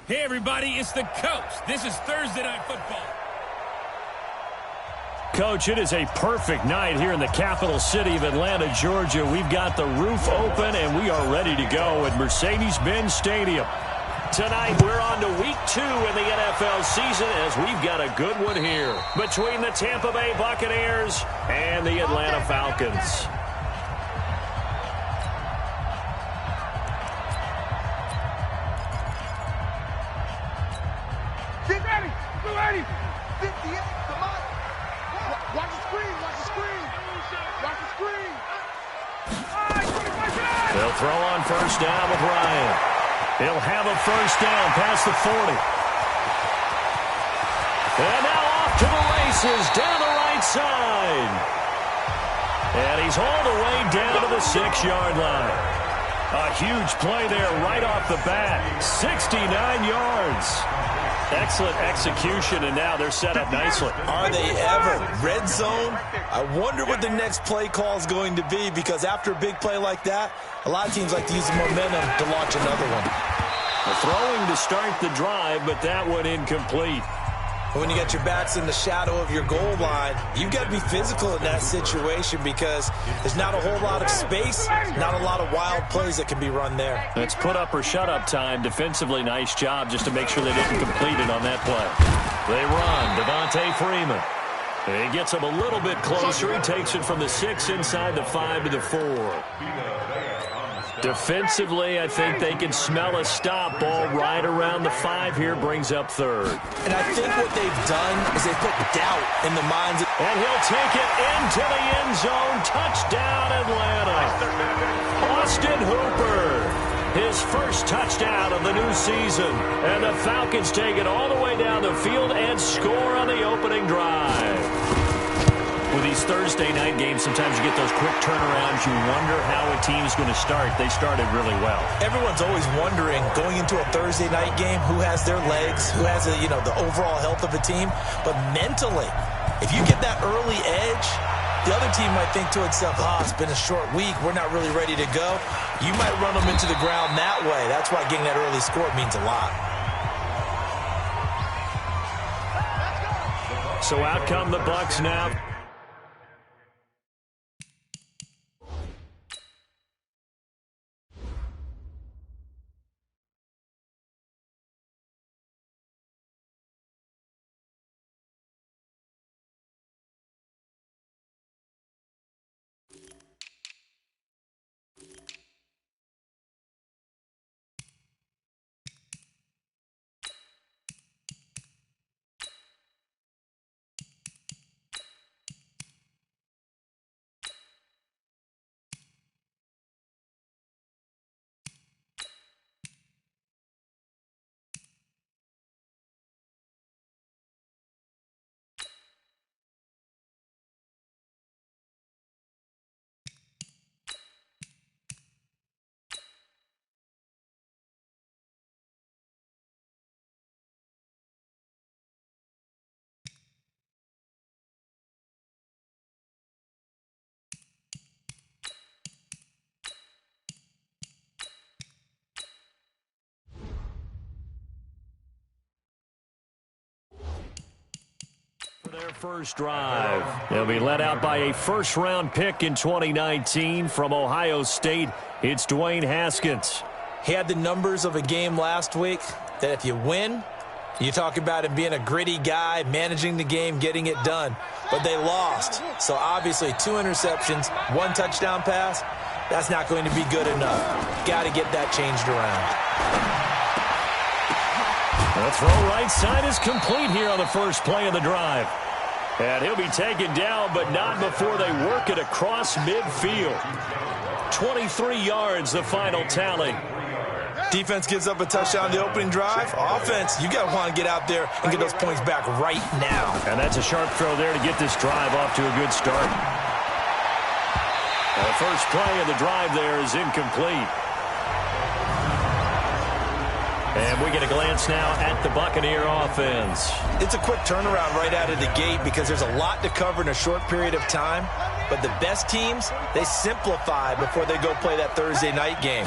Hey, everybody, it's the Coach. This is Thursday Night Football. Coach, it is a perfect night here in the capital city of Atlanta, Georgia. We've got the roof open, and we are ready to go at Mercedes-Benz Stadium. Tonight, we're on to week 2 in the NFL season as we've got a good one here between the Tampa Bay Buccaneers and the Atlanta Falcons. Get ready! Get ready! 58, come on! Watch the screen! Watch the screen! Watch the screen! They'll throw on first down with Ryan. He'll have a first down past the 40. And now off to the races down the right side. And he's hauled away down to the 6-yard line. A huge play there right off the bat. 69 yards. Excellent execution, and now they're set up nicely. Are they ever? Red zone? I wonder what the next play call is going to be, because after a big play like that, a lot of teams like to use the momentum to launch another one. Throwing to start the drive, but that one incomplete. When you get your backs in the shadow of your goal line, you've got to be physical in that situation because there's not a whole lot of space, not a lot of wild plays that can be run there. It's put up or shut up time. Defensively, nice job just to make sure they didn't complete it on that play. They run. Devontae Freeman. He gets him a little bit closer. He takes it from the 6 inside the 5 to the 4. Defensively, I think they can smell a stop. Ball right around the 5 here, brings up third. And I think what they've done is they put doubt in the minds of... And he'll take it into the end zone. Touchdown, Atlanta. Austin Hooper, his first touchdown of the new season. And the Falcons take it all the way down the field and score on the opening drive. With these Thursday night games, sometimes you get those quick turnarounds. You wonder how a team's going to start. They started really well. Everyone's always wondering, going into a Thursday night game, who has their legs, who has the overall health of a team. But mentally, if you get that early edge, the other team might think to itself, it's been a short week. We're not really ready to go. You might run them into the ground that way. That's why getting that early score means a lot. So out come the Bucs now. Their first drive. They'll be led out by a first-round pick in 2019 from Ohio State. It's Dwayne Haskins. He had the numbers of a game last week that if you win, you talk about him being a gritty guy, managing the game, getting it done. But they lost. So obviously 2 interceptions, 1 touchdown pass, that's not going to be good enough. Got to get that changed around. The throw right side is complete here on the first play of the drive. And he'll be taken down, but not before they work it across midfield. 23 yards, the final tally. Defense gives up a touchdown the opening drive. Offense, you got to want to get out there and get those points back right now. And that's a sharp throw there to get this drive off to a good start. The first play of the drive there is incomplete. And we get a glance now at the Buccaneer offense. It's a quick turnaround right out of the gate because there's a lot to cover in a short period of time. But the best teams, they simplify before they go play that Thursday night game.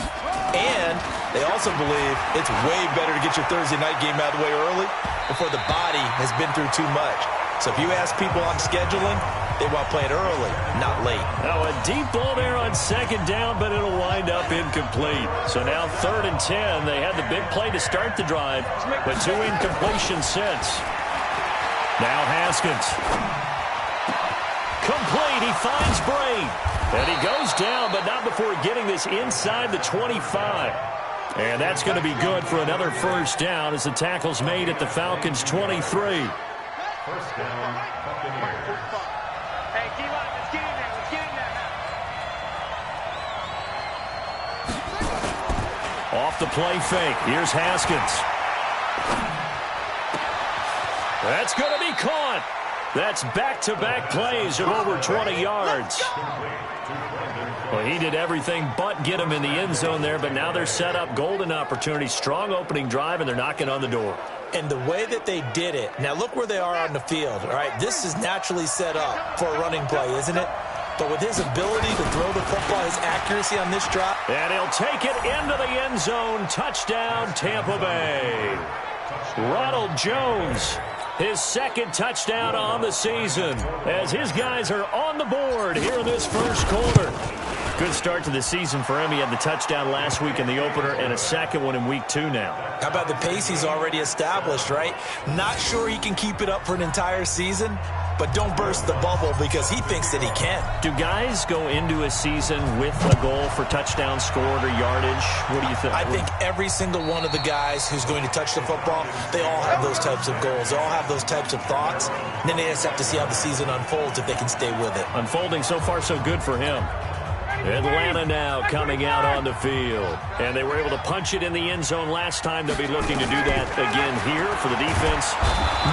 And they also believe it's way better to get your Thursday night game out of the way early before the body has been through too much. So if you ask people on scheduling, they want to play it early, not late. Now a deep ball there on second down, but it'll wind up incomplete. So now 3rd and 10. They had the big play to start the drive, but 2 incompletions since. Now Haskins. Complete. He finds Braid. And he goes down, but not before getting this inside the 25. And that's going to be good for another first down as the tackle's made at the Falcons' 23. First down, Buccaneers. Hey, D-line, let's get in there. Let's get in there. Off the play fake. Here's Haskins. That's going to be caught. That's back-to-back plays of over 20 yards. Well, he did everything but get him in the end zone there, but now they're set up. Golden opportunity, strong opening drive, and they're knocking on the door. And the way that they did it, now look where they are on the field, all right? This is naturally set up for a running play, isn't it? But with his ability to throw the football, his accuracy on this drop. And he'll take it into the end zone. Touchdown, Tampa Bay. Ronald Jones, his second touchdown on the season, as his guys are on the board here in this first quarter. Good start to the season for him. He had the touchdown last week in the opener and a second one in week 2 now. How about the pace he's already established, right? Not sure he can keep it up for an entire season, but don't burst the bubble because he thinks that he can. Do guys go into a season with a goal for touchdown scored or yardage? What do you think? I think every single one of the guys who's going to touch the football, they all have those types of goals. They all have those types of thoughts. And then they just have to see how the season unfolds if they can stay with it. Unfolding so far so good for him. Atlanta now coming out on the field. And they were able to punch it in the end zone last time. They'll be looking to do that again here for the defense.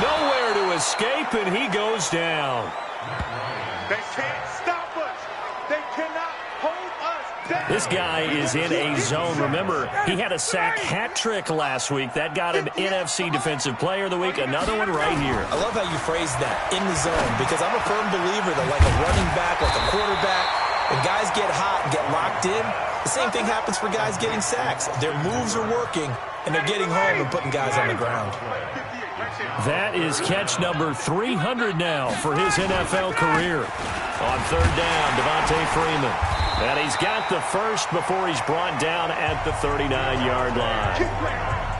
Nowhere to escape, and he goes down. They can't stop us. They cannot hold us down. This guy is in a zone. Remember, he had a sack hat trick last week. That got him NFC Defensive Player of the Week. Another one right here. I love how you phrase that, in the zone, because I'm a firm believer that like a running back, like a quarterback, when guys get hot and get locked in, the same thing happens for guys getting sacks. Their moves are working, and they're getting home and putting guys on the ground. That is catch number 300 now for his NFL career. On 3rd down, Devontae Freeman. And he's got the first before he's brought down at the 39-yard line.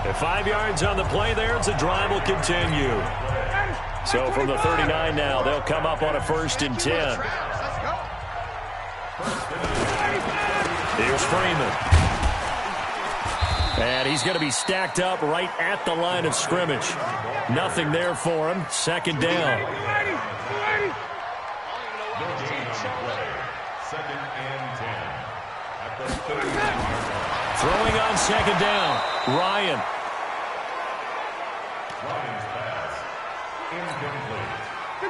At 5 yards on the play there, the drive will continue. So from the 39 now, they'll come up on a 1st and 10. Here's Freeman. And he's going to be stacked up right at the line of scrimmage. Nothing there for him. 2nd down. Throwing on 2nd down. Ryan.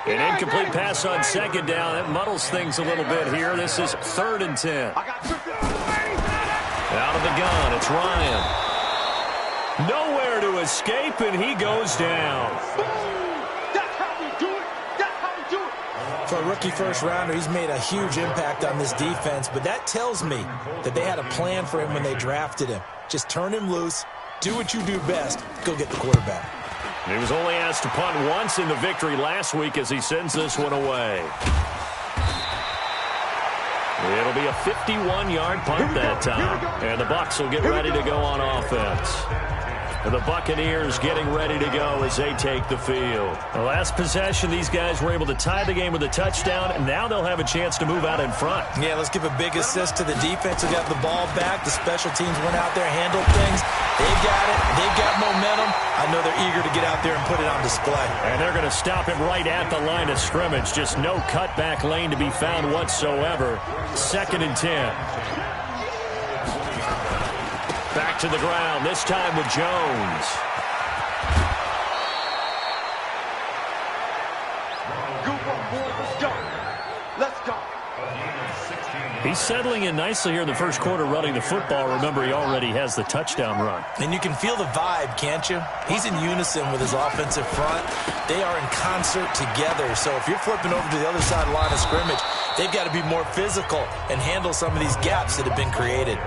An incomplete pass on 2nd down. That muddles things a little bit here. This is 3rd and 10. Out of the gun, it's Ryan. Nowhere to escape, and he goes down. That's how we do it. That's how we do it. For a rookie first-rounder, he's made a huge impact on this defense, but that tells me that they had a plan for him when they drafted him. Just turn him loose, do what you do best, go get the quarterback. He was only asked to punt once in the victory last week as he sends this one away. It'll be a 51-yard punt that time. And the Bucs will get ready to go on offense. And the Buccaneers getting ready to go as they take the field. The last possession, these guys were able to tie the game with a touchdown, and now they'll have a chance to move out in front. Yeah, let's give a big assist to the defense who got the ball back. The special teams went out there, handled things. They've got it. They've got momentum. I know they're eager to get out there and put it on display. And they're going to stop him right at the line of scrimmage. Just no cutback lane to be found whatsoever. 2nd and 10. Back to the ground, this time with Jones. Let's go. Let's go. He's settling in nicely here in the first quarter running the football. Remember, he already has the touchdown run. And you can feel the vibe, can't you? He's in unison with his offensive front. They are in concert together. So if you're flipping over to the other side of the line of scrimmage, they've got to be more physical and handle some of these gaps that have been created.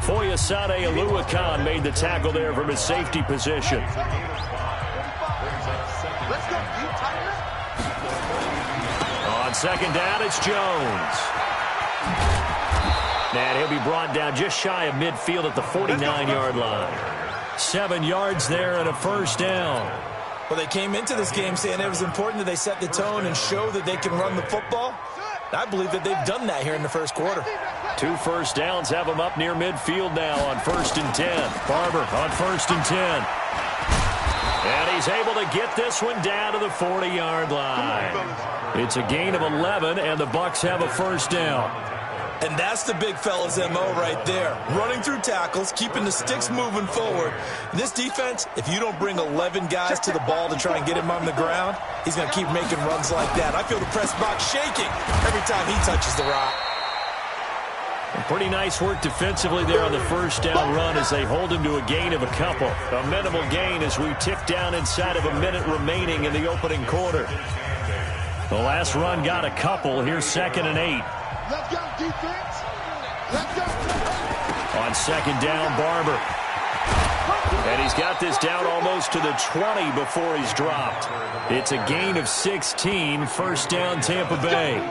Foyesade Oluwakan made the tackle there from his safety position. Let's go, you tighten up. On second down, it's Jones. And he'll be brought down just shy of midfield at the 49-yard line. 7 yards there and a first down. Well, they came into this game saying it was important that they set the tone and show that they can run the football. I believe that they've done that here in the first quarter. 2 first downs have them up near midfield now on 1st and 10. Barber on 1st and 10. And he's able to get this one down to the 40-yard line. It's a gain of 11, and the Bucs have a first down. And that's the big fella's MO right there. Running through tackles, keeping the sticks moving forward. This defense, if you don't bring 11 guys to the ball to try and get him on the ground, he's going to keep making runs like that. I feel the press box shaking every time he touches the rock. Pretty nice work defensively there on the first down run as they hold him to a gain of a couple. A minimal gain as we tick down inside of a minute remaining in the opening quarter. The last run got a couple. Here's 2nd and 8. Let's go, defense. Let's go. On second down, Barber. And he's got this down almost to the 20 before he's dropped. It's a gain of 16, first down Tampa Bay.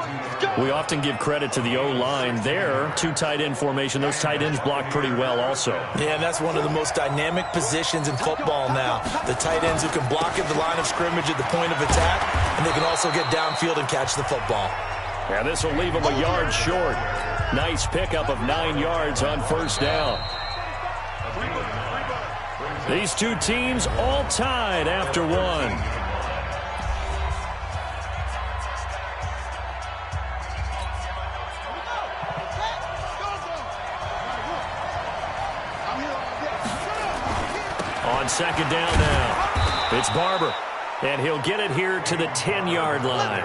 We often give credit to the O-line there. 2 tight end formation. Those tight ends block pretty well also. Yeah, and that's one of the most dynamic positions in football now. The tight ends who can block at the line of scrimmage at the point of attack, and they can also get downfield and catch the football. And this will leave him a yard short. Nice pickup of 9 yards on first down. These 2 teams all tied after 1. On second down now, it's Barber. And he'll get it here to the 10-yard line.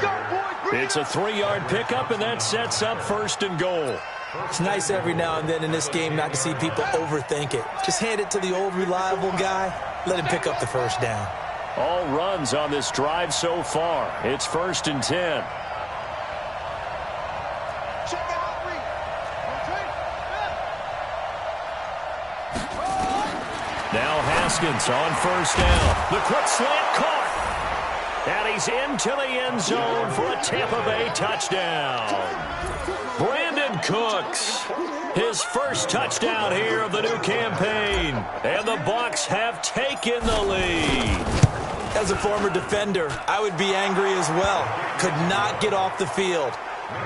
It's a 3-yard pickup, and that sets up 1st and goal. It's nice every now and then in this game not to see people overthink it. Just hand it to the old reliable guy. Let him pick up the first down. All runs on this drive so far. It's 1st and 10. Now Haskins on first down. The quick slant caught. And he's into the end zone for a Tampa Bay touchdown. Brandon Cooks, his first touchdown here of the new campaign. And the Bucs have taken the lead. As a former defender, I would be angry as well. Could not get off the field.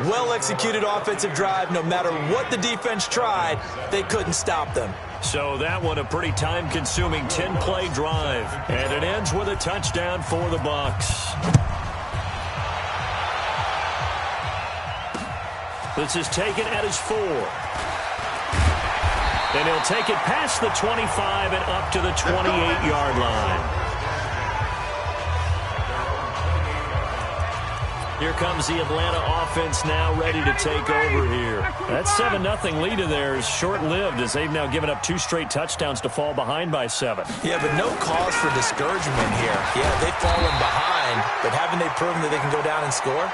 Well-executed offensive drive. No matter what the defense tried, they couldn't stop them. So that one a pretty time-consuming 10-play drive. And it ends with a touchdown for the Bucs. This is taken at his 4. And he'll take it past the 25 and up to the 28-yard line. Here comes the Atlanta offense now ready to take over here. That 7-0 lead of theirs short-lived as they've now given up 2 straight touchdowns to fall behind by 7. Yeah, but no cause for discouragement here. Yeah, they've fallen behind, but haven't they proven that they can go down and score?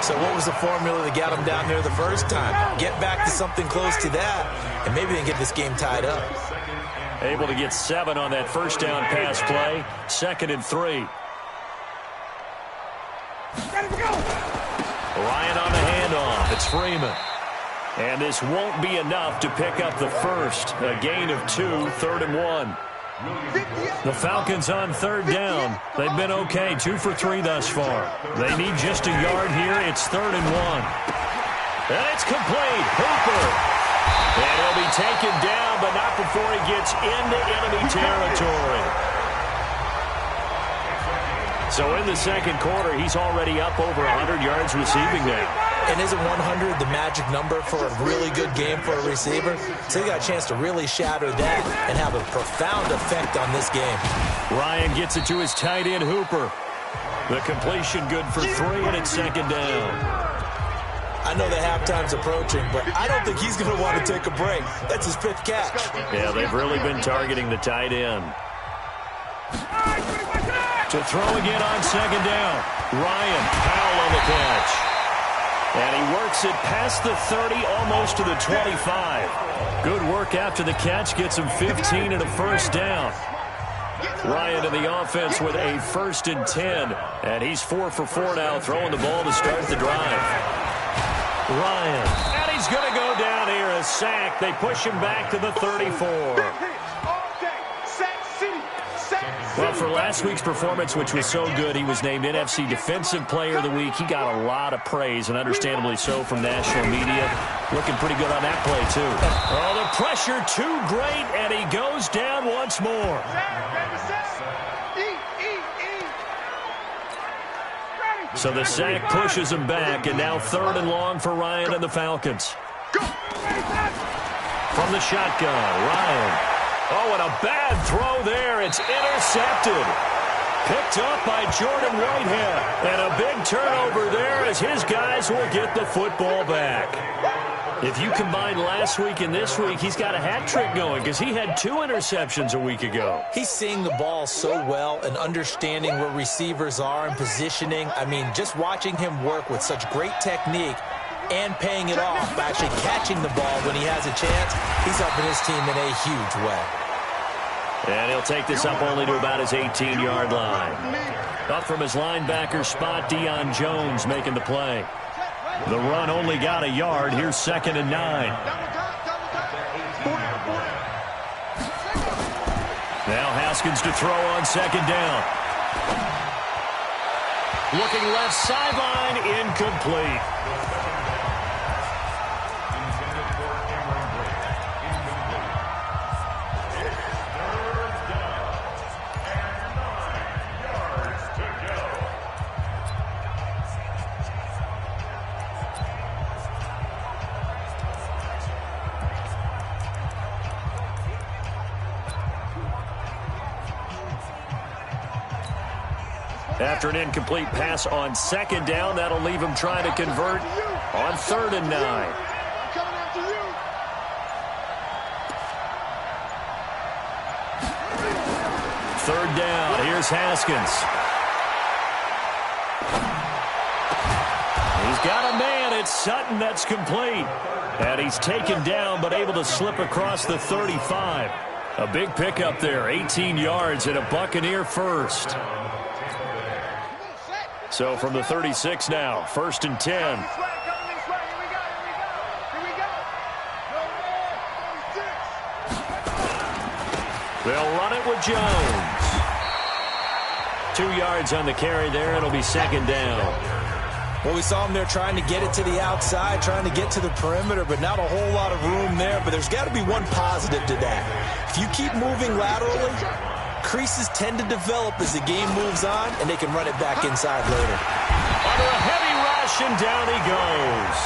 So what was the formula that got them down there the first time? Get back to something close to that, and maybe they can get this game tied up. Able to get 7 on that first down pass play. 2nd and 3. Ryan on the handoff. It's Freeman. And this won't be enough to pick up the first. A gain of 2, 3rd and 1. The Falcons on 3rd down. They've been okay, 2 for 3 thus far. They need just a yard here. It's 3rd and 1. And it's complete. Hooper. And he'll be taken down, but not before he gets into enemy territory. So in the second quarter, he's already up over 100 yards receiving now. And isn't 100 the magic number for a really good game for a receiver? So he got a chance to really shatter that and have a profound effect on this game. Ryan gets it to his tight end, Hooper. The completion good for 3, and it's 2nd down. I know that halftime's approaching, but I don't think he's going to want to take a break. That's his 5th catch. Yeah, they've really been targeting the tight end. To throw again on 2nd down. Ryan, Powell on the catch. And he works it past the 30, almost to the 25. Good work after the catch. Gets him 15 and a first down. Ryan to the offense with a 1st and 10. And he's 4 for 4 now, throwing the ball to start the drive. Ryan. And he's going to go down here. A sack. They push him back to the 34. Well, for last week's performance, which was so good, he was named NFC Defensive Player of the Week. He got a lot of praise, and understandably so, from national media. Looking pretty good on that play, too. Oh, the pressure too great, and he goes down once more. So the sack pushes him back, and now 3rd and long for Ryan and the Falcons. From the shotgun, Ryan. Oh, and a bad throw there. It's intercepted. Picked up by Jordan Whitehead. And a big turnover there as his guys will get the football back. If you combine last week and this week, he's got a hat trick going because he had 2 interceptions a week ago. He's seeing the ball so well and understanding where receivers are and positioning. I mean, just watching him work with such great technique and paying it off by actually catching the ball when he has a chance, he's helping his team in a huge way. And he'll take this up only to about his 18-yard line. Up from his linebacker spot, Deion Jones making the play. The run only got a yard. Here's 2nd and 9. Now Haskins to throw on 2nd down. Looking left sideline, incomplete. After an incomplete pass on 2nd down, that'll leave him trying to convert on 3rd and 9. Third down, here's Haskins. He's got a man, it's Sutton, that's complete. And he's taken down, but able to slip across the 35. A big pickup there, 18 yards and a Buccaneer first. So from the 36 now, 1st and 10. They'll run it with Jones. 2 yards on the carry there. It'll be 2nd down. Well, we saw him there trying to get it to the outside, trying to get to the perimeter, but not a whole lot of room there. But there's got to be one positive to that. If you keep moving laterally, creases tend to develop as the game moves on, and they can run it back inside later. Under a heavy rush, and down he goes.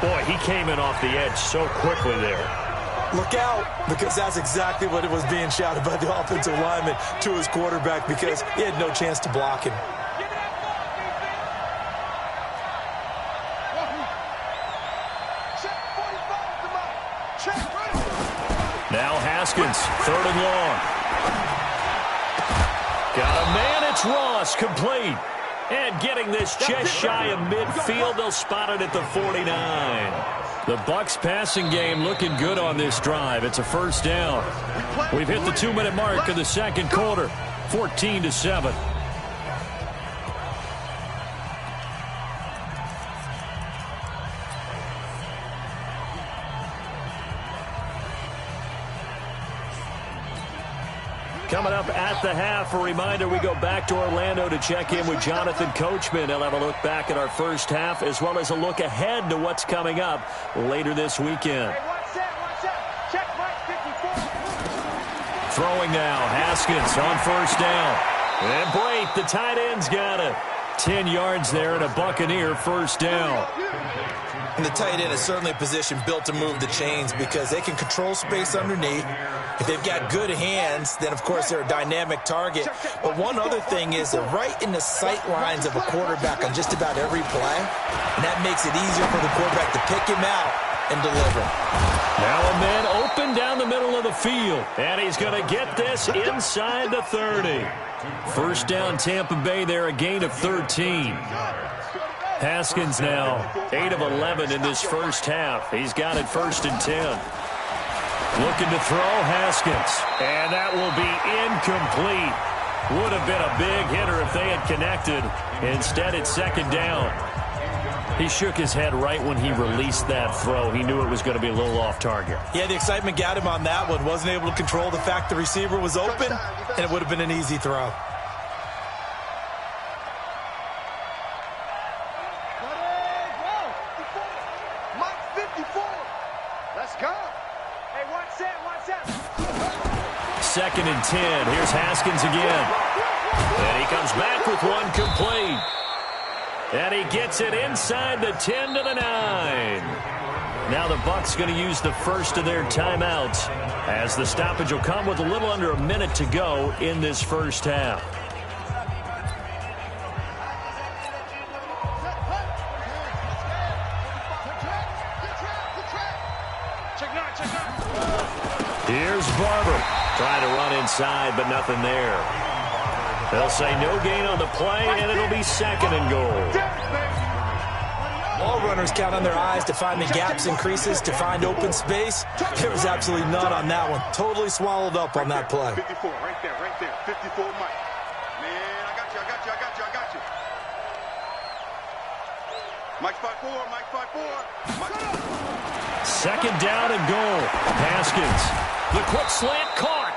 Boy, he came in off the edge so quickly there. Look out, because that's exactly what it was being shouted by the offensive lineman to his quarterback, because he had no chance to block him. Now Haskins, 3rd and long. Got a man, it's Ross, complete. And getting this just shy of midfield, they'll spot it at the 49. The Bucs passing game looking good on this drive. It's a 1st down. We've hit the 2-minute mark of the 2nd quarter, 14-7. Coming up at the half, a reminder, we go back to Orlando to check in with Jonathan Coachman. He'll have a look back at our first half as well as a look ahead to what's coming up later this weekend. Throwing now, Haskins on 1st down. And Brate, the tight end's got it. 10 yards there and a Buccaneer 1st down. And the tight end is certainly a position built to move the chains because they can control space underneath. If they've got good hands, then, of course, they're a dynamic target. But one other thing is they're right in the sight lines of a quarterback on just about every play. And that makes it easier for the quarterback to pick him out and deliver. Now a man open down the middle of the field. And he's going to get this inside the 30. First down Tampa Bay there, a gain of 13. Haskins now 8 of 11 in this first half. He's got it 1st and 10. Looking to throw, Haskins. And that will be incomplete. Would have been a big hitter if they had connected. Instead, it's 2nd down. He shook his head right when he released that throw. He knew it was going to be a little off target. Yeah, the excitement got him on that one. Wasn't able to control the fact the receiver was open, and it would have been an easy throw. Mike 54. Let's go. Hey, watch that. 2nd and 10. Here's Haskins again. And he comes back with one complete. And he gets it inside the 10 to the 9. Now the Bucs going to use the first of their timeouts as the stoppage will come with a little under a minute to go in this first half. Here's Barber trying to run inside, but nothing there. They'll say no gain on the play, and it'll be 2nd and goal. All runners count on their eyes to find the gaps and creases, to find open space. There was absolutely none on that one. Totally swallowed up on that play. 54, right there. 54, Mike. Man, I got you. Mike 5-4, Mike 5-4. 2nd down and goal. Haskins, the quick slant caught.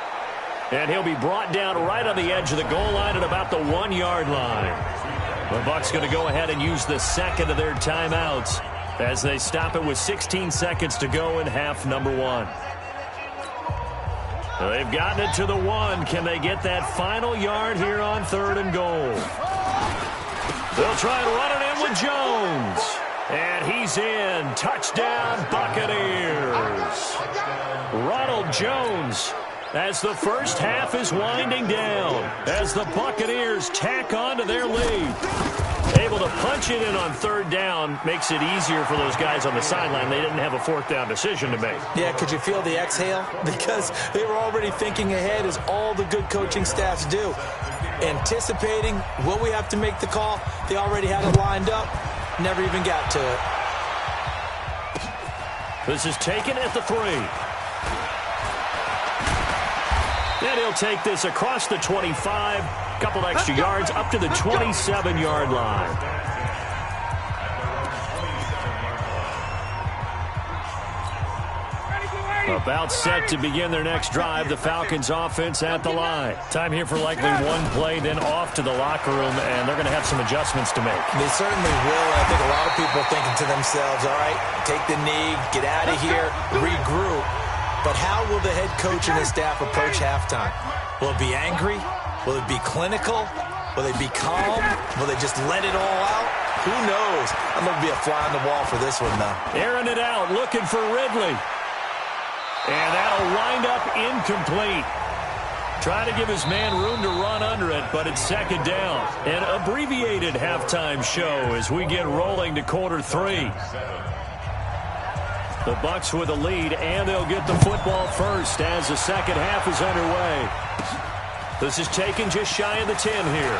And he'll be brought down right on the edge of the goal line at about the 1-yard line. The Bucs going to go ahead and use the second of their timeouts as they stop it with 16 seconds to go in half number 1. They've gotten it to the 1. Can they get that final yard here on 3rd and goal? They'll try and run it in with Jones. And he's in. Touchdown, Buccaneers. Ronald Jones, as the first half is winding down, as the Buccaneers tack on to their lead. Able to punch it in on 3rd down makes it easier for those guys on the sideline. They didn't have a 4th down decision to make. Yeah, could you feel the exhale? Because they were already thinking ahead, as all the good coaching staffs do. Anticipating what we have to make the call. They already had it lined up. Never even got to it. This is taken at the 3. And he'll take this across the 25. Couple extra yards up to the 27-yard line. About set to begin their next drive. The Falcons offense at the line. Time here for likely one play, then off to the locker room, and they're going to have some adjustments to make. They certainly will, and I think a lot of people are thinking to themselves, all right, take the knee, get out of here, regroup. But how will the head coach and his staff approach halftime? Will it be angry? Will it be clinical? Will they be calm? Will they just let it all out? Who knows? I'm going to be a fly on the wall for this one, though. Airing it out, looking for Ridley. And that'll wind up incomplete. Trying to give his man room to run under it, but it's 2nd down. An abbreviated halftime show as we get rolling to quarter 3. The Bucs with a lead, and they'll get the football first as the second half is underway. This is taken just shy of the 10 here.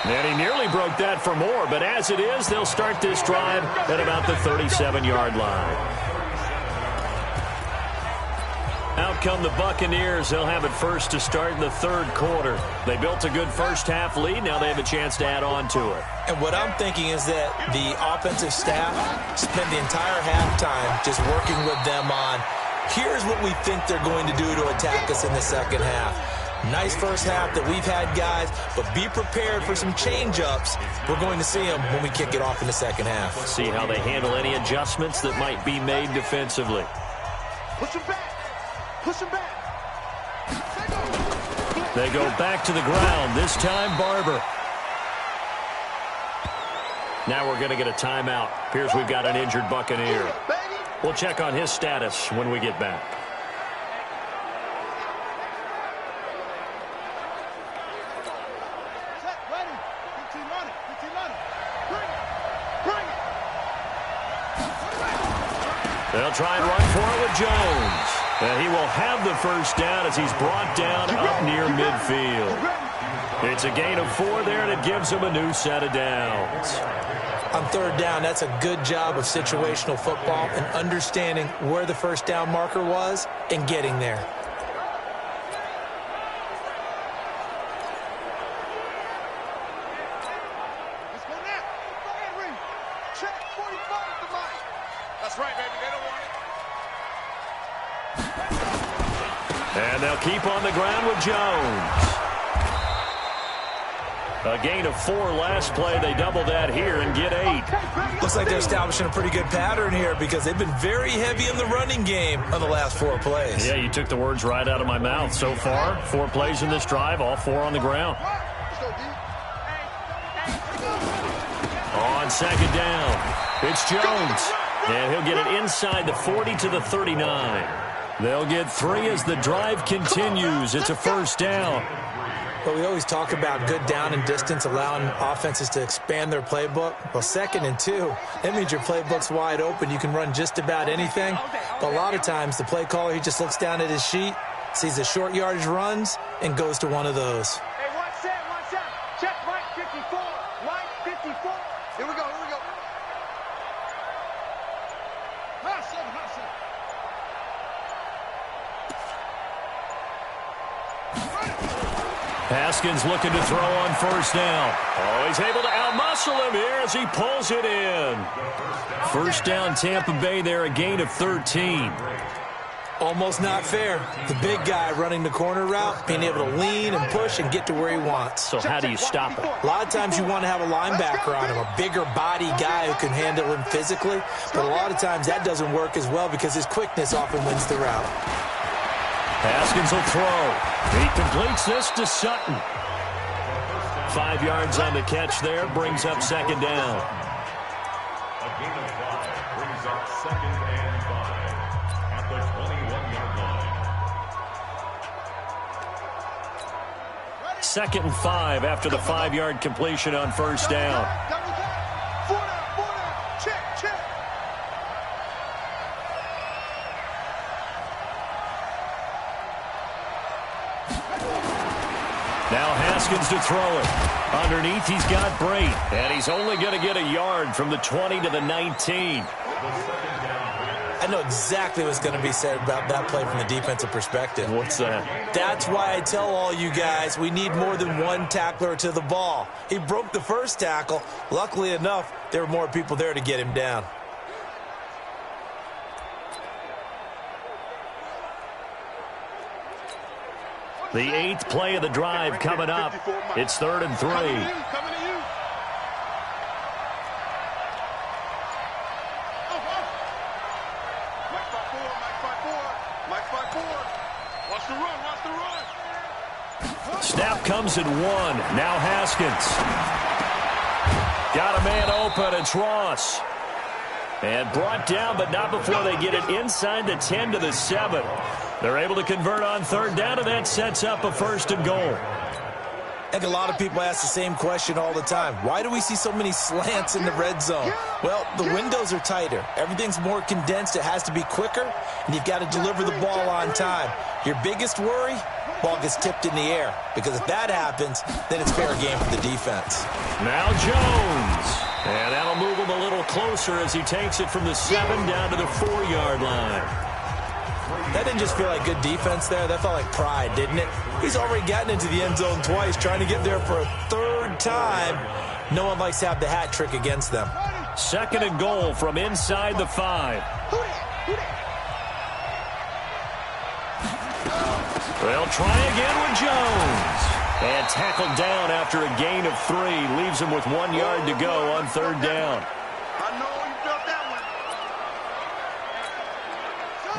And he nearly broke that for more, but as it is, they'll start this drive at about the 37-yard line. Out come the Buccaneers. They'll have it first to start in the 3rd quarter. They built a good first half lead. Now they have a chance to add on to it. And what I'm thinking is that the offensive staff spent the entire halftime just working with them on, here's what we think they're going to do to attack us in the second half. Nice first half that we've had, guys, but be prepared for some change-ups. We're going to see them when we kick it off in the second half. See how they handle any adjustments that might be made defensively. Push him back. Push him back. They go back to the ground. This time, Barber. Now we're going to get a timeout. Appears we've got an injured Buccaneer. We'll check on his status when we get back. They'll try and run for it with Jones. And he will have the first down as he's brought down up near midfield. It's a gain of 4 there, and it gives him a new set of downs. On third down, that's a good job of situational football and understanding where the first down marker was and getting there. Let's go now. Henry. Check 45 to Mike. That's right, baby. They don't want it. And they'll keep on the ground with Jones. A gain of 4 last play. They double that here and get 8. Looks like they're establishing a pretty good pattern here because they've been very heavy in the running game on the last 4 plays. Yeah, you took the words right out of my mouth. So far, 4 plays in this drive, all 4 on the ground. On second down, it's Jones. And he'll get it inside the 40 to the 39. They'll get 3 as the drive continues. It's a first down. But we always talk about good down and distance, allowing offenses to expand their playbook. Well, 2nd and 2, that means your playbook's wide open. You can run just about anything. But a lot of times, the play caller, he just looks down at his sheet, sees the short yardage runs, and goes to one of those. Hey, watch that, watch that. Check right 54, right 54. Here we go, here we go. Hot seven, hot seven. Haskins looking to throw on first down. Oh, he's able to outmuscle him here as he pulls it in. First down, Tampa Bay there, a gain of 13. Almost not fair. The big guy running the corner route, being able to lean and push and get to where he wants. So how do you stop it? A lot of times you want to have a linebacker on him, a bigger body guy who can handle him physically. But a lot of times that doesn't work as well because his quickness often wins the route. Haskins will throw. He completes this to Sutton. 5 yards on the catch there, brings up second down. A gain of 5 brings up 2nd and 5 at the 21-yard line. 2nd and 5 after the 5-yard completion on first down. Four down, check, check. Now Haskins to throw it. Underneath, he's got Brate. And he's only going to get a yard from the 20 to the 19. I know exactly what's going to be said about that play from the defensive perspective. What's that? That's why I tell all you guys we need more than one tackler to the ball. He broke the first tackle. Luckily enough, there were more people there to get him down. The 8th play of the drive coming up. It's 3rd and 3. Coming to you. Mike 5-4. Watch the run, watch the run. Snap comes at 1. Now Haskins. Got a man open. It's Ross. And brought down, but not before they get it inside the 10 to the 7. They're able to convert on third down, and that sets up a 1st and goal. I think a lot of people ask the same question all the time. Why do we see so many slants in the red zone? Well, the windows are tighter. Everything's more condensed. It has to be quicker, and you've got to deliver the ball on time. Your biggest worry? Ball gets tipped in the air, because if that happens, then it's fair game for the defense. Now Jones. And that'll move him a little closer as he takes it from the 7 down to the 4-yard line. That didn't just feel like good defense there. That felt like pride, didn't it? He's already gotten into the end zone twice, trying to get there for a 3rd time. No one likes to have the hat trick against them. 2nd and goal from inside the 5. They'll try again with Jones. And tackled down after a gain of 3. Leaves him with 1 yard to go on 3rd down. I know you felt that one.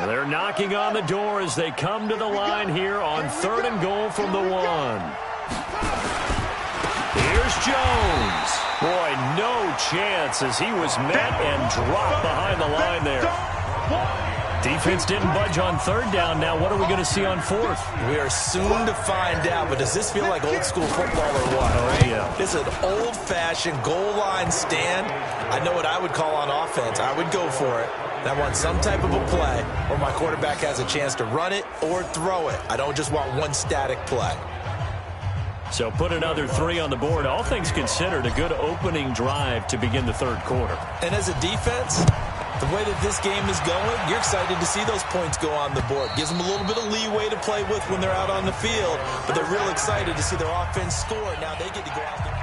And they're knocking on the door as they come to the line here on 3rd and goal from the 1. Here's Jones. Boy, no chance as he was met and dropped behind the line there. Defense didn't budge on 3rd down. Now what are we going to see on 4th? We are soon to find out, but does this feel like old school football or what? Right? Yeah. This is an old-fashioned goal line stand. I know what I would call on offense. I would go for it. And I want some type of a play where my quarterback has a chance to run it or throw it. I don't just want one static play. So put another 3 on the board. All things considered, a good opening drive to begin the third quarter. And as a defense, the way that this game is going, you're excited to see those points go on the board. Gives them a little bit of leeway to play with when they're out on the field, but they're real excited to see their offense score. Now they get to go out there.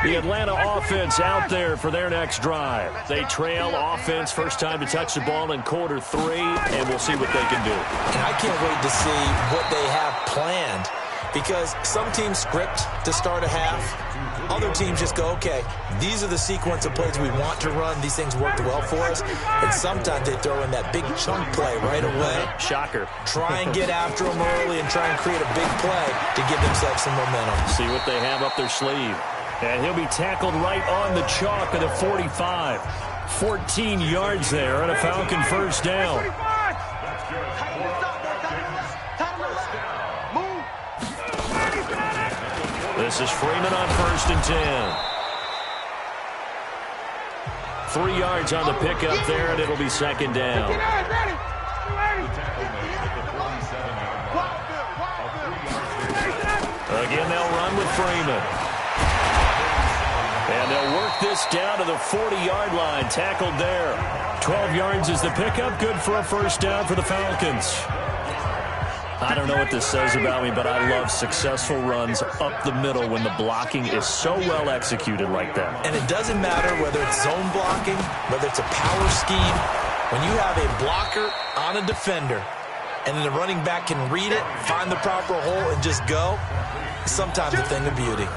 The Atlanta offense out there for their next drive. They trail offense, first time to touch the ball in quarter 3, and we'll see what they can do. And I can't wait to see what they have planned, because some teams script to start a half. Other teams just go, okay, these are the sequence of plays we want to run. These things worked well for us. And sometimes they throw in that big chunk play right away. Shocker. Try and get after them early and try and create a big play to give themselves some momentum. See what they have up their sleeve. And he'll be tackled right on the chalk of the 45. 14 yards there and a Falcon first down. This is Freeman on 1st and 10. 3 yards on the pickup there, and it'll be 2nd down. Again, they'll run with Freeman. And they'll work this down to the 40-yard line. Tackled there. 12 yards is the pickup. Good for a first down for the Falcons. I don't know what this says about me, but I love successful runs up the middle when the blocking is so well executed like that. And it doesn't matter whether it's zone blocking, whether it's a power scheme. When you have a blocker on a defender and then the running back can read it, find the proper hole, and just go, it's sometimes a thing of beauty.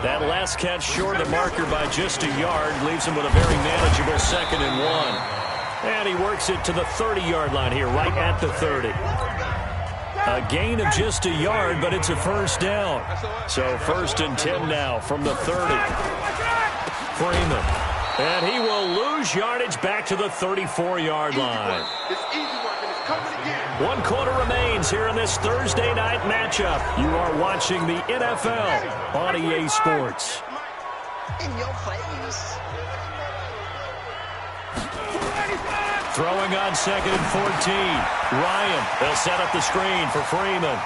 That last catch short of the marker by just a yard leaves him with a very manageable 2nd and 1. And he works it to the 30-yard line here, right at the 30. A gain of just a yard, but it's a first down. So 1st and 10 now from the 30. Freeman. And he will lose yardage back to the 34-yard line. It's easy work, and it's coming again. 1 quarter remains here in this Thursday night matchup. You are watching the NFL on EA Sports. In your face. Throwing on 2nd and 14. Ryan, they'll set up the screen for Freeman.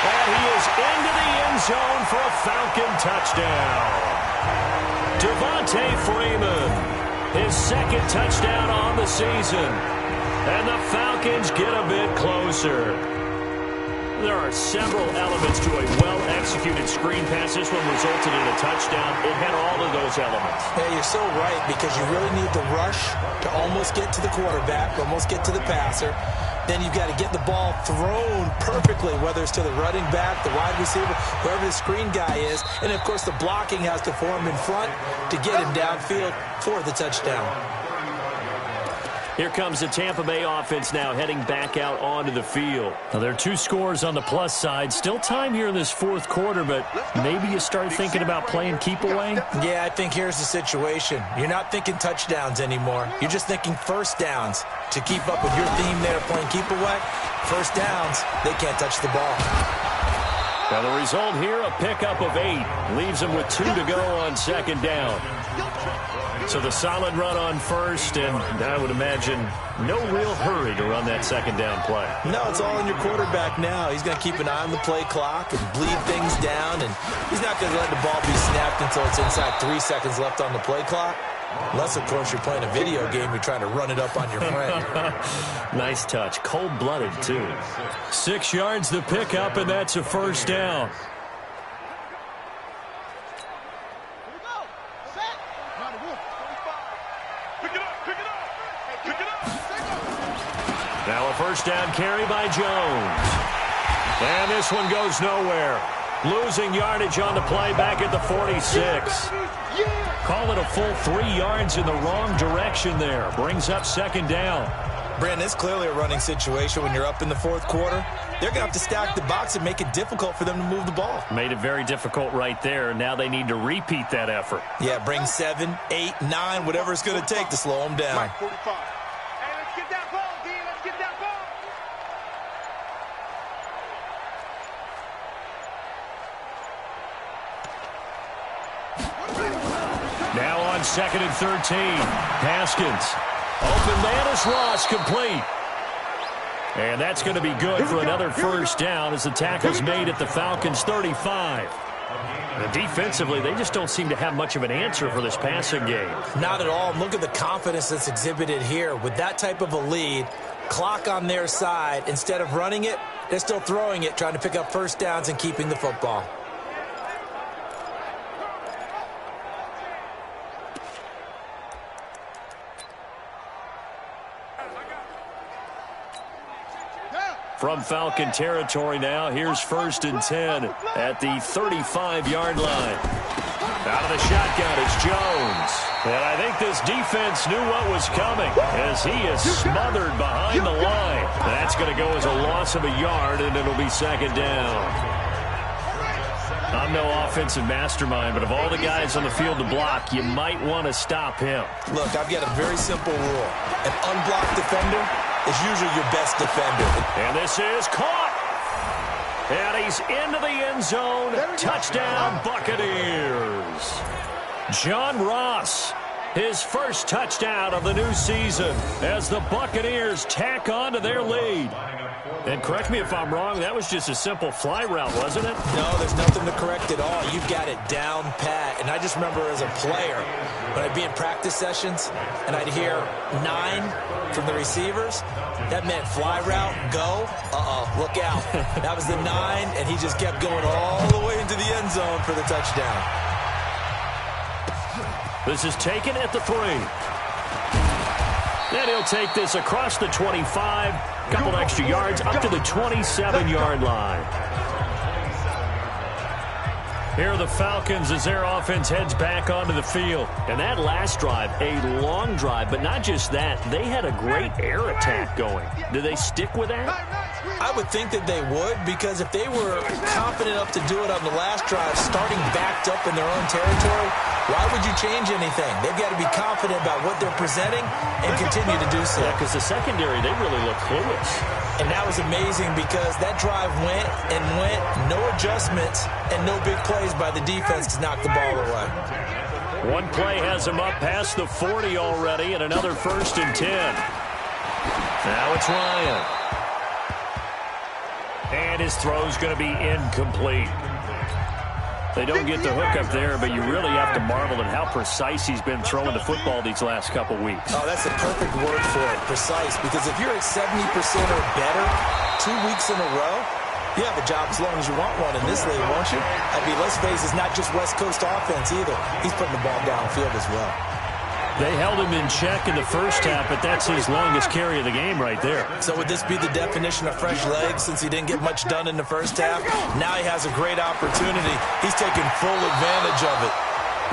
And he is into the end zone for a Falcon touchdown. Devontae Freeman, his 2nd touchdown on the season. And the Falcons get a bit closer. There are several elements to a well-executed screen pass. This one resulted in a touchdown. It had all of those elements. Yeah, you're so right, because you really need the rush to almost get to the quarterback, almost get to the passer. Then you've got to get the ball thrown perfectly, whether it's to the running back, the wide receiver, whoever the screen guy is. And, of course, the blocking has to form in front to get him downfield for the touchdown. Here comes the Tampa Bay offense now heading back out onto the field. Now, there are 2 scores on the plus side. Still time here in this 4th quarter, but maybe you start thinking about playing keep away? Yeah, I think here's the situation. You're not thinking touchdowns anymore. You're just thinking first downs. To keep up with your theme there, playing keep away, first downs, they can't touch the ball. Now, the result here, a pickup of 8. Leaves them with 2 to go on 2nd down. So the solid run on 1st, and I would imagine no real hurry to run that 2nd down play. No, it's all on your quarterback now. He's going to keep an eye on the play clock and bleed things down, and he's not going to let the ball be snapped until it's inside 3 seconds left on the play clock. Unless, of course, you're playing a video game, you're trying to run it up on your friend. Nice touch. Cold-blooded, too. 6 yards the pickup, and that's a first down. Now a first down carry by Jones. And this one goes nowhere. Losing yardage on the play back at the 46. Call it a full 3 yards in the wrong direction there. Brings up 2nd down. Brandon, it's clearly a running situation when you're up in the 4th quarter. They're going to have to stack the box and make it difficult for them to move the ball. Made it very difficult right there. Now they need to repeat that effort. Yeah, bring 7, 8, 9, whatever it's going to take to slow them down. on 2nd and 13. Haskins. Open man is Ross, complete. And that's going to be good for another first down as the tackle's made at the Falcons' 35. And defensively, they just don't seem to have much of an answer for this passing game. Not at all. Look at the confidence that's exhibited here. With that type of a lead, clock on their side, instead of running it, they're still throwing it, trying to pick up first downs and keeping the football. From Falcon territory now, here's 1st and 10 at the 35-yard line. Out of the shotgun is Jones. And I think this defense knew what was coming as he is smothered behind the line. That's going to go as a loss of a yard, and it'll be 2nd down. I'm no offensive mastermind, but of all the guys on the field to block, you might want to stop him. Look, I've got a very simple rule. An unblocked defender is usually your best defender. And this is caught. And he's into the end zone. Touchdown, Buccaneers. John Ross, his first touchdown of the new season as the Buccaneers tack on to their lead. And correct me if I'm wrong, that was just a simple fly route, wasn't it? No, there's nothing to correct at all. You've got it down pat. And I just remember as a player, when I'd be in practice sessions and I'd hear 9 from the receivers, that meant fly route, go, look out. That was the 9, and he just kept going all the way into the end zone for the touchdown. This is taken at the 3. And he'll take this across the 25, couple extra yards up to the 27-yard line. Here are the Falcons as their offense heads back onto the field. And that last drive, a long drive, but not just that. They had a great air attack going. Do they stick with that? I would think that they would, because if they were confident enough to do it on the last drive, starting backed up in their own territory, why would you change anything? They've got to be confident about what they're presenting and continue to do so. Yeah, because the secondary, they really look clueless. And that was amazing because that drive went and went, no adjustments, and no big plays by the defense to knock the ball away. One play has him up past the 40 already, and another 1st and 10. Now it's Ryan. And his throw's going to be incomplete. They don't get the hook up there, but you really have to marvel at how precise he's been throwing the football these last couple weeks. Oh, that's a perfect word for it, precise, because if you're at 70% or better 2 weeks in a row, you have a job as long as you want one in this league, won't you? I mean, let's face it, it's not just West Coast offense either. He's putting the ball downfield as well. They held him in check in the first half, but that's his longest carry of the game right there. So would this be the definition of fresh legs since he didn't get much done in the first half? Now he has a great opportunity. He's taking full advantage of it.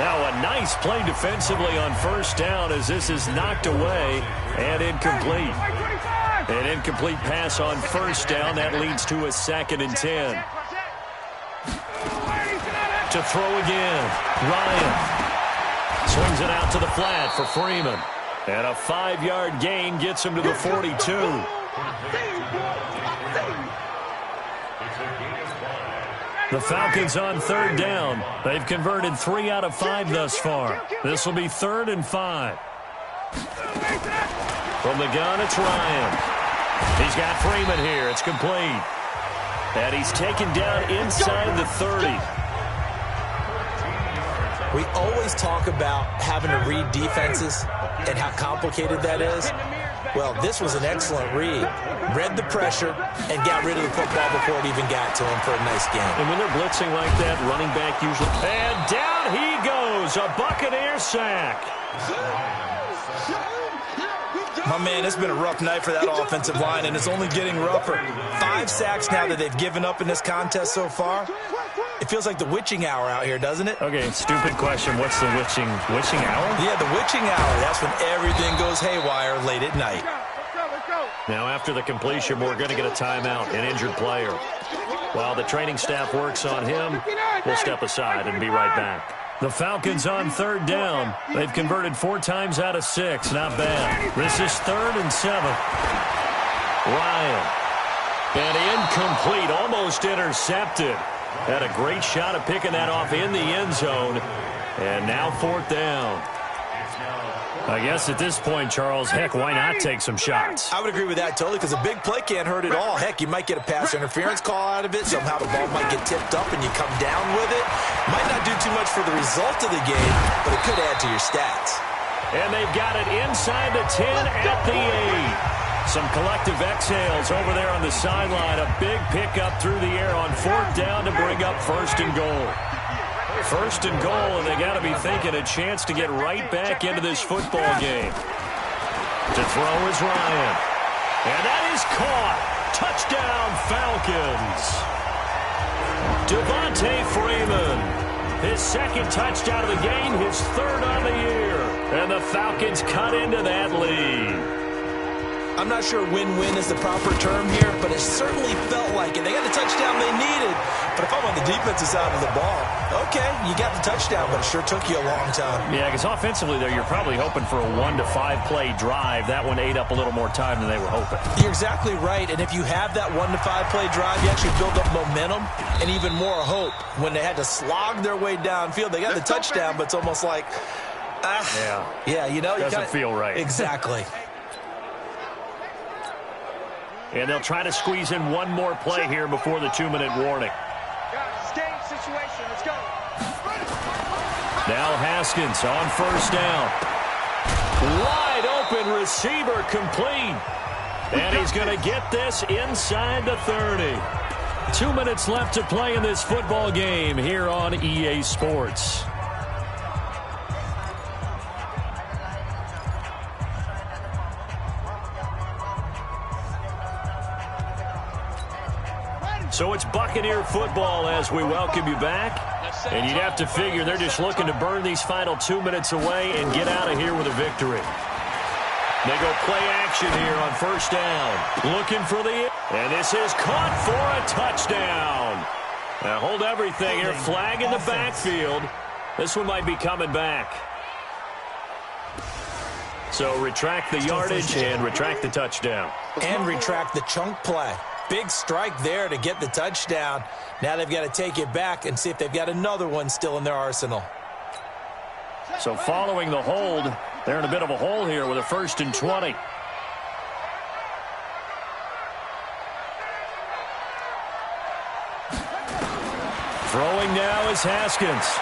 Now a nice play defensively on first down as this is knocked away and incomplete. An incomplete pass on first down. That leads to a 2nd and 10. To throw again, Ryan. Swings it out to the flat for Freeman. And a 5-yard gain gets him to the 42. The Falcons on 3rd down. They've converted 3 out of 5 thus far. This will be 3rd and 5. From the gun, it's Ryan. He's got Freeman here. It's complete. And he's taken down inside the 30. We always talk about having to read defenses and how complicated that is. Well, this was an excellent read. Read the pressure and got rid of the football before it even got to him for a nice game. And when they're blitzing like that, running back usually... And down he goes, a Buccaneer sack. My man, it's been a rough night for that offensive line, and it's only getting rougher. 5 sacks now that they've given up in this contest so far. It feels like the witching hour out here, doesn't it? Okay, stupid question. What's the witching hour? Yeah, the witching hour. That's when everything goes haywire late at night. Now, after the completion, we're going to get a timeout, an injured player. While the training staff works on him, we'll step aside and be right back. The Falcons on 3rd down. They've converted 4 times out of 6. Not bad. This is 3rd and 7. Ryan. And incomplete, almost intercepted. Had a great shot at picking that off in the end zone. And now 4th down. I guess at this point, Charles, heck, why not take some shots? I would agree with that totally, because a big play can't hurt at all. Heck, you might get a pass interference call out of it. Somehow the ball might get tipped up and you come down with it. Might not do too much for the result of the game, but it could add to your stats. And they've got it inside the 10 at the 8. Some collective exhales over there on the sideline. A big pickup through the air on 4th down to bring up 1st and goal. 1st and goal, and they got to be thinking a chance to get right back into this football game. To throw is Ryan. And that is caught. Touchdown, Falcons. Devontae Freeman. His 2nd touchdown of the game, his 3rd on the year. And the Falcons cut into that lead. I'm not sure win-win is the proper term here, but it certainly felt like it. They got the touchdown they needed, but if I'm on the defensive side of the ball, okay, you got the touchdown, but it sure took you a long time. Yeah, because offensively, though, you're probably hoping for a 1 to 5 play drive. That one ate up a little more time than they were hoping. You're exactly right, and if you have that 1 to 5 play drive, you actually build up momentum and even more hope. When they had to slog their way downfield, they got the touchdown, but it's almost like, yeah, you know, doesn't feel right. Exactly. And they'll try to squeeze in one more play here before the 2-minute warning. Game situation. Let's go. Now Haskins on 1st down. Wide open receiver complete. And he's going to get this inside the 30. 2 minutes left to play in this football game here on EA Sports. So it's Buccaneer football as we welcome you back. And you'd have to figure they're just looking to burn these final 2 minutes away and get out of here with a victory. They go play action here on 1st down. Looking for the... And this is caught for a touchdown. Now hold everything here. Flag in the backfield. This one might be coming back. So retract the yardage and retract the touchdown. And retract the chunk play. Big strike there to get the touchdown. Now they've got to take it back and see if they've got another one still in their arsenal. So following the hold, they're in a bit of a hole here with a 1st and 20. Throwing now is Haskins.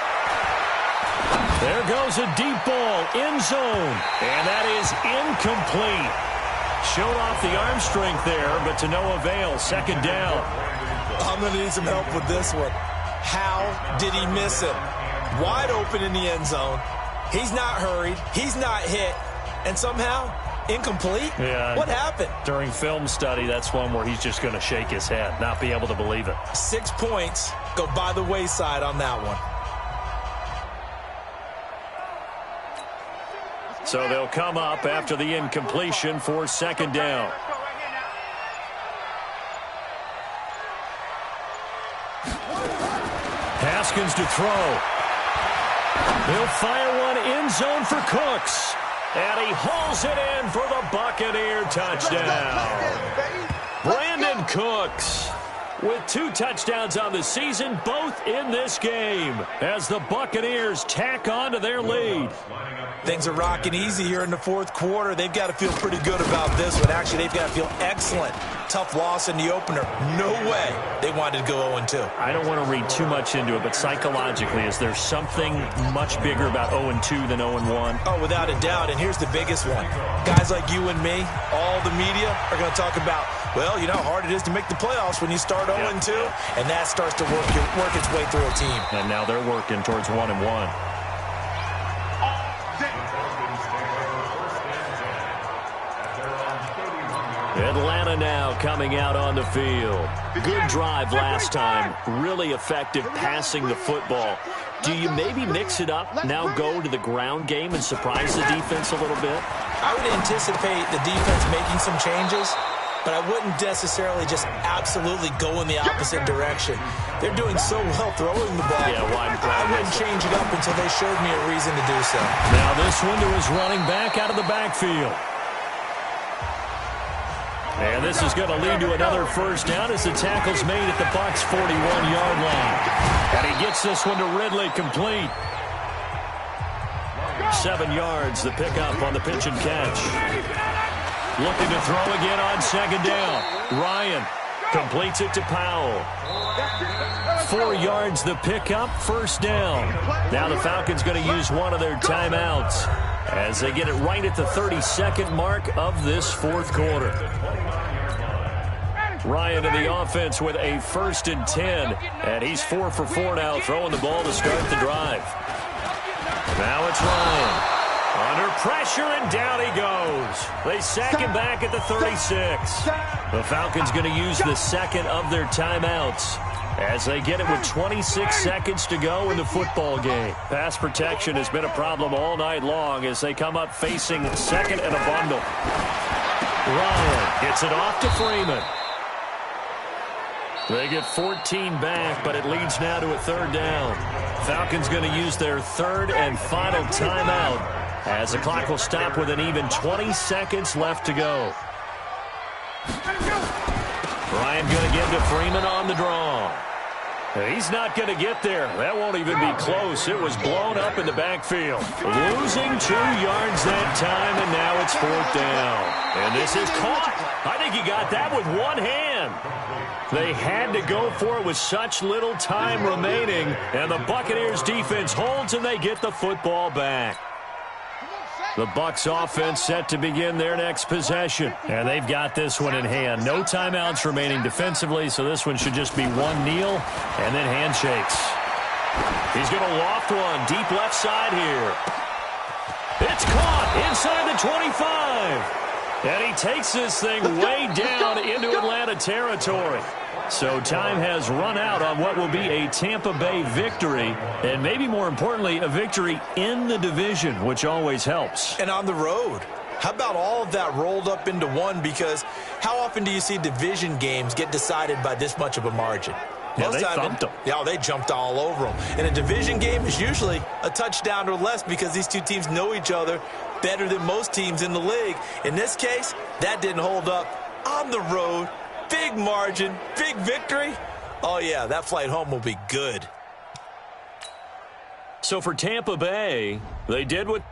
There goes a deep ball, end zone, and that is incomplete. Showed off the arm strength there, but to no avail. 2nd down. I'm going to need some help with this one. How did he miss him? Wide open in the end zone. He's not hurried. He's not hit. And somehow, incomplete? Yeah. What happened? During film study, that's one where he's just going to shake his head, not be able to believe it. 6 points go by the wayside on that one. So they'll come up after the incompletion for 2nd down. Haskins to throw. He'll fire one end zone for Cooks. And he hauls it in for the Buccaneer touchdown. Brandon Cooks with 2 touchdowns on the season, both in this game, as the Buccaneers tack on to their lead. Things are rocking easy here in the 4th quarter. They've got to feel pretty good about this one. Actually, they've got to feel excellent. Tough loss in the opener. No way they wanted to go 0-2. I don't want to read too much into it, but psychologically, is there something much bigger about 0-2 than 0-1? Oh, without a doubt, and here's the biggest one. Guys like you and me, all the media, are going to talk about, well, you know how hard it is to make the playoffs when you start 0-2, and that starts to work its way through a team. And now they're working towards 1-1. Atlanta now coming out on the field. Good drive last time. Really effective passing the football. Do you maybe mix it up, now go to the ground game and surprise the defense a little bit? I would anticipate the defense making some changes, but I wouldn't necessarily just absolutely go in the opposite direction. They're doing so well throwing the ball. Yeah, I wouldn't change it up until they showed me a reason to do so. Now this one to his running back out of the backfield. And this is going to lead to another 1st down as the tackle's made at the Bucs' 41-yard line. And he gets this one to Ridley complete. 7 yards, the pickup on the pitch and catch. Looking to throw again on second down. Ryan completes it to Powell. 4 yards, the pickup, first down. Now the Falcons going to use one of their timeouts as they get it right at the 32nd mark of this fourth quarter. Ryan in the offense with a 1st and 10, and he's 4 for 4 now, throwing the ball to start the drive. Now it's Ryan. Under pressure, and down he goes. They sack him back at the 36. The Falcons going to use the second of their timeouts as they get it with 26 seconds to go in the football game. Pass protection has been a problem all night long as they come up facing second and a bundle. Ryan gets it off to Freeman. They get 14 back, but it leads now to a 3rd down. Falcons going to use their 3rd and final timeout as the clock will stop with an even 20 seconds left to go. Ryan going to give to Freeman on the draw. He's not going to get there. That won't even be close. It was blown up in the backfield. Losing 2 yards that time, and now it's 4th down. And this is caught. I think he got that with one hand. They had to go for it with such little time remaining, and the Buccaneers defense holds, and they get the football back. The Bucs offense set to begin their next possession, and they've got this one in hand. No timeouts remaining defensively, so this one should just be one kneel and then handshakes. He's going to loft one deep left side here. It's caught inside the 25, and he takes this thing way down into Atlanta territory. So time has run out on what will be a Tampa Bay victory, and maybe more importantly, a victory in the division, which always helps. And on the road. How about all of that rolled up into one? Because how often do you see division games get decided by this much of a margin? Yeah, they thumped them. Yeah, they jumped all over them. And a division game is usually a touchdown or less because these two teams know each other better than most teams in the league. In this case, that didn't hold up. On the road, big margin, big victory. Oh, yeah, that flight home will be good. So for Tampa Bay, they did what